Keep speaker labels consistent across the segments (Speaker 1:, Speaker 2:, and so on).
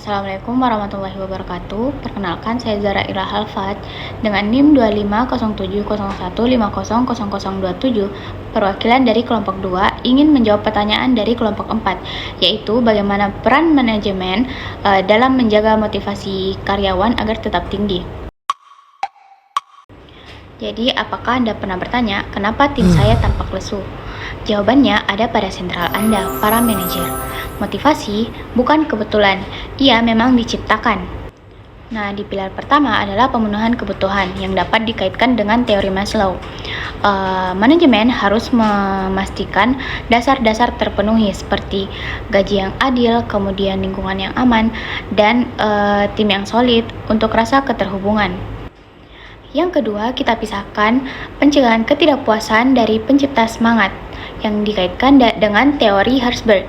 Speaker 1: Assalamualaikum warahmatullahi wabarakatuh. Perkenalkan, saya Zara Ila Halfat dengan NIM 250701500027, perwakilan dari kelompok 2, ingin menjawab pertanyaan dari kelompok 4, yaitu bagaimana peran manajemen dalam menjaga motivasi karyawan agar tetap tinggi. Jadi, apakah Anda pernah bertanya, kenapa tim saya tampak lesu? Jawabannya ada pada sentral Anda, para manajer. Motivasi bukan kebetulan, ia memang diciptakan. Nah, di pilar pertama adalah pemenuhan kebutuhan yang dapat dikaitkan dengan teori Maslow. Manajemen harus memastikan dasar-dasar terpenuhi seperti gaji yang adil, kemudian lingkungan yang aman, dan tim yang solid untuk rasa keterhubungan. Yang kedua, kita pisahkan pencegahan ketidakpuasan dari pencipta semangat yang dikaitkan dengan teori Herzberg.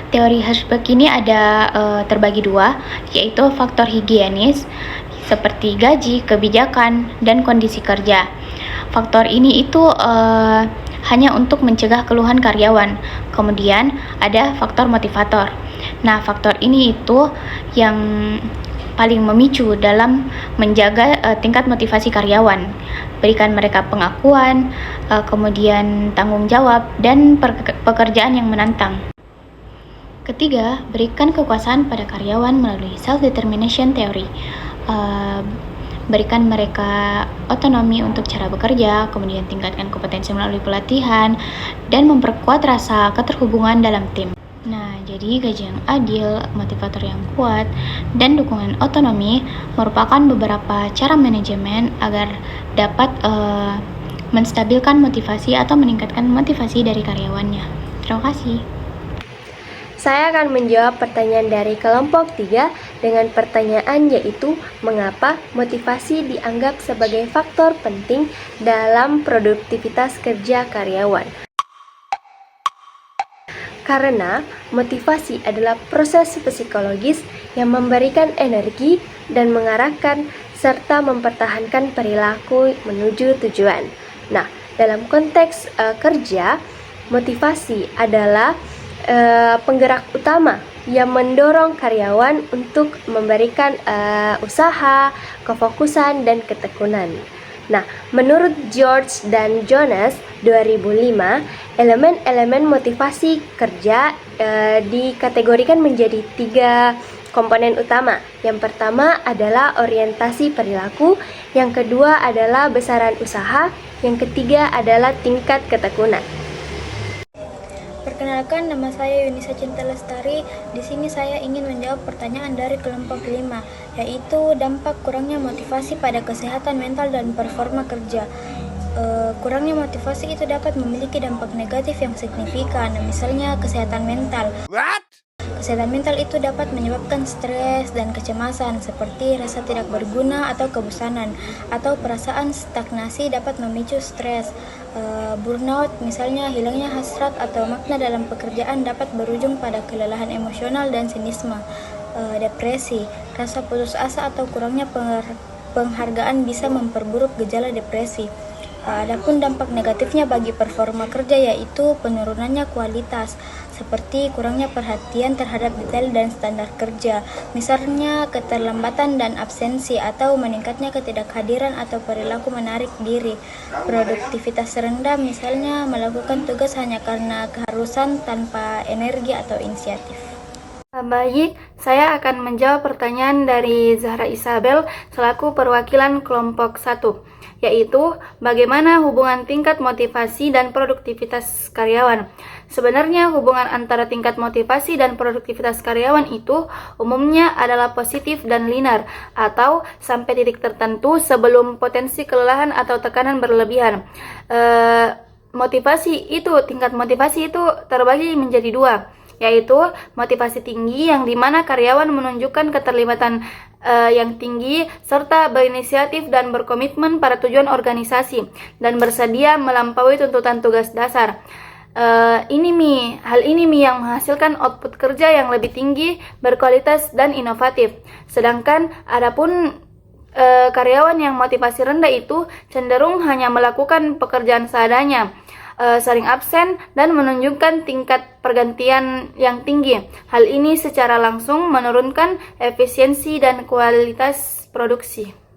Speaker 1: Teori Herzberg ini ada terbagi dua, yaitu faktor higienis seperti gaji, kebijakan, dan kondisi kerja. Faktor ini itu hanya untuk mencegah keluhan karyawan. Kemudian ada faktor motivator. Nah, faktor ini itu yang paling memicu dalam menjaga tingkat motivasi karyawan. Berikan mereka pengakuan, kemudian tanggung jawab, dan pekerjaan yang menantang. Ketiga, berikan kekuasaan pada karyawan melalui self-determination theory. Berikan mereka otonomi untuk cara bekerja, kemudian tingkatkan kompetensi melalui pelatihan, dan memperkuat rasa keterhubungan dalam tim. Nah, jadi gaji yang adil, motivator yang kuat, dan dukungan otonomi merupakan beberapa cara manajemen agar dapat menstabilkan motivasi atau meningkatkan motivasi dari karyawannya. Terima kasih.
Speaker 2: Saya akan menjawab pertanyaan dari kelompok 3 dengan pertanyaan yaitu mengapa motivasi dianggap sebagai faktor penting dalam produktivitas kerja karyawan. Karena motivasi adalah proses psikologis yang memberikan energi dan mengarahkan serta mempertahankan perilaku menuju tujuan. Nah, dalam konteks kerja, motivasi adalah penggerak utama yang mendorong karyawan untuk memberikan usaha, kefokusan, dan ketekunan. Nah, menurut George dan Jonas 2005, elemen-elemen motivasi kerja dikategorikan menjadi 3 komponen utama. Yang pertama adalah orientasi perilaku, yang kedua adalah besaran usaha, yang ketiga adalah tingkat ketekunan.
Speaker 3: Perkenalkan, nama saya Yunisa Cinta Lestari. Di sini saya ingin menjawab pertanyaan dari kelompok 5, yaitu dampak kurangnya motivasi pada kesehatan mental dan performa kerja. Kurangnya motivasi itu dapat memiliki dampak negatif yang signifikan, misalnya kesehatan mental. Kesehatan mental itu dapat menyebabkan stres dan kecemasan seperti rasa tidak berguna atau kebosanan, atau perasaan stagnasi dapat memicu stres. Burnout, misalnya hilangnya hasrat atau makna dalam pekerjaan, dapat berujung pada kelelahan emosional dan sinisme. Depresi, rasa putus asa atau kurangnya penghargaan bisa memperburuk gejala depresi. Adapun dampak negatifnya bagi performa kerja yaitu penurunannya kualitas, seperti kurangnya perhatian terhadap detail dan standar kerja, misalnya keterlambatan dan absensi, atau meningkatnya ketidakhadiran atau perilaku menarik diri. Produktivitas rendah, misalnya melakukan tugas hanya karena keharusan tanpa energi atau inisiatif.
Speaker 4: Baik, saya akan menjawab pertanyaan dari Zahra Isabel selaku perwakilan kelompok 1, yaitu bagaimana hubungan tingkat motivasi dan produktivitas karyawan. Sebenarnya hubungan antara tingkat motivasi dan produktivitas karyawan itu umumnya adalah positif dan linear, atau sampai titik tertentu sebelum potensi kelelahan atau tekanan berlebihan. Tingkat motivasi itu terbagi menjadi 2, yaitu motivasi tinggi yang dimana karyawan menunjukkan keterlibatan yang tinggi serta berinisiatif dan berkomitmen pada tujuan organisasi dan bersedia melampaui tuntutan tugas dasar. Hal ini yang menghasilkan output kerja yang lebih tinggi, berkualitas dan inovatif. Sedangkan adapun karyawan yang motivasi rendah itu cenderung hanya melakukan pekerjaan seadanya, sering absen, dan menunjukkan tingkat pergantian yang tinggi. Hal ini secara langsung menurunkan efisiensi dan kualitas produksi.